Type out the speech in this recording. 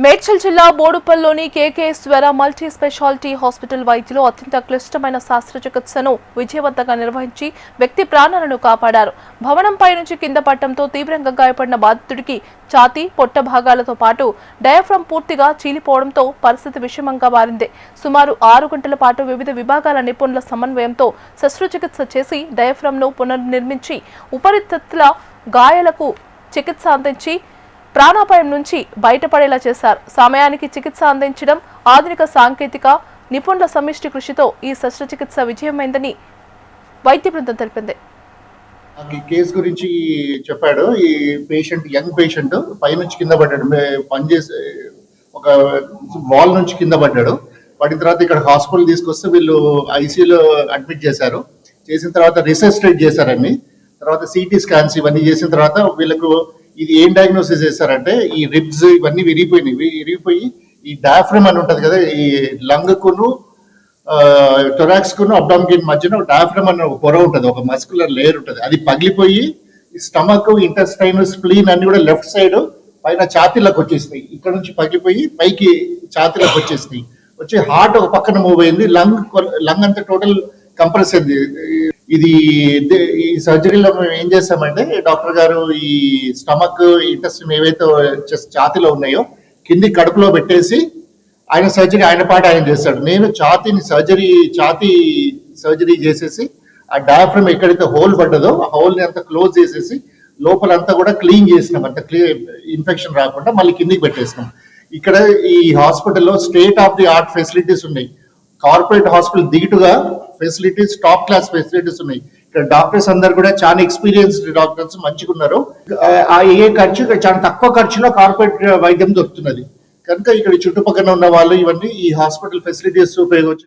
మేడ్చల్ జిల్లా బోడుపల్లిలోని కేకేశ్వర multi speciality hospital వైద్యులు అత్యంత క్లిష్టమైన శస్త్రచికిత్సను విజయవంతంగా నిర్వహించి వ్యక్తి ప్రాణాలను కాపాడారు. భవనంపై నుంచి కింద పడటంతో తీవ్రంగా గాయపడిన బాధితుడికి ఛాతీ, పొట్ట భాగాలతో పాటు డయాఫ్రమ్ పూర్తిగా చీలిపోవడంతో పరిస్థితి విషమంగా మారింది. సుమారు 6 గంటల పాటు వివిధ విభాగాల నిపుణుల సమన్వయంతో శస్త్రచికిత్స చేసి డయాఫ్రమ్ను పునర్నిర్మించి ఉపరితల గాయాలకు చికిత్స అందించి ప్రాణాపాయం నుంచి బయటపడేలా చేశారు. సమయానికి చికిత్స అందించడం, ఆధునిక సాంకేతిక నిపుణుల సమిష్టి కృషితో ఈ శస్త్రచికిత్స విజయమైందని వైద్య బృందం తెలిపింది. ఈ కేసు గురించి చెప్పాడు. ఈ పేషెంట్ యంగ్ పేషెంట్ పైనుంచి కింద పడ్డాడు. పనిచేసే ఒక వాల్ నుంచి కింద పడ్డాడు. పడిన తర్వాత ఇక్కడ హాస్పిటల్ తీసుకొస్తే వీళ్ళు ఐసీయూలో అడ్మిట్ చేశారు. చేసిన తర్వాత రిసెసిటేట్ చేశారని, తర్వాత సిటీ స్కాన్స్ ఇవన్నీ చేసిన తర్వాత వీళ్ళకు ఇది ఏం డయాగ్నోసిస్ చేశారంటే ఈ రిబ్స్ ఇవన్నీ విరిగిపోయి ఈ డయాఫ్రమ్ అని ఉంటది కదా, ఈ లంగ్ కును టొరాక్స్ కును అబ్డామిన్ మధ్యన డయాఫ్రమ్ అనే ఒక పొర ఉంటుంది, ఒక మస్కులర్ లేయర్ ఉంటుంది. అది పగిలిపోయి స్టమక్, ఇంటెస్టైన్, స్ప్లీన్ అన్ని కూడా లెఫ్ట్ సైడ్ పైన ఛాతీలకు వచ్చేసినాయి. ఇక్కడ నుంచి పగిలిపోయి పైకి ఛాతీలకు వచ్చేసినాయి. వచ్చి హార్ట్ ఒక పక్కన మూవ్ అయింది. లంగ్ అంతా టోటల్ కంప్రెస్ అయింది. ఇది ఈ సర్జరీలో మేము ఏం చేస్తామంటే డాక్టర్ గారు ఈ స్టమక్, ఇంటెస్టిన్ ఏవైతే ఛాతీలో ఉన్నాయో కింది కడుపులో పెట్టేసి ఆయన సర్జరీ ఆయన పాట ఆయన చేస్తాడు. నేను ఛాతీ సర్జరీ చేసేసి ఆ డయాఫ్రమ్ ఎక్కడైతే హోల్ పడ్డదో ఆ హోల్ని అంతా క్లోజ్ చేసేసి లోపలంతా కూడా క్లీన్ చేసినాం. అంత ఇన్ఫెక్షన్ రాకుండా మళ్ళీ కిందికి పెట్టేసినాం. ఇక్కడ ఈ హాస్పిటల్లో state of the art facilities ఉన్నాయి. కార్పొరేట్ హాస్పిటల్ దిగుటుగా ఫెసిలిటీస్, టాప్ క్లాస్ ఫెసిలిటీస్ ఉన్నాయి. ఇక్కడ డాక్టర్స్ అందరు కూడా చాలా ఎక్స్పీరియన్స్డ్ డాక్టర్స్, మంచిగా ఉన్నారు. ఏ ఖర్చు ఇక్కడ చాలా తక్కువ ఖర్చులో కార్పొరేట్ వైద్యం దొరుకుతున్నది కనుక ఇక్కడ చుట్టుపక్కల ఉన్న వాళ్ళు ఇవన్నీ ఈ హాస్పిటల్ ఫెసిలిటీస్ ఉపయోగించు.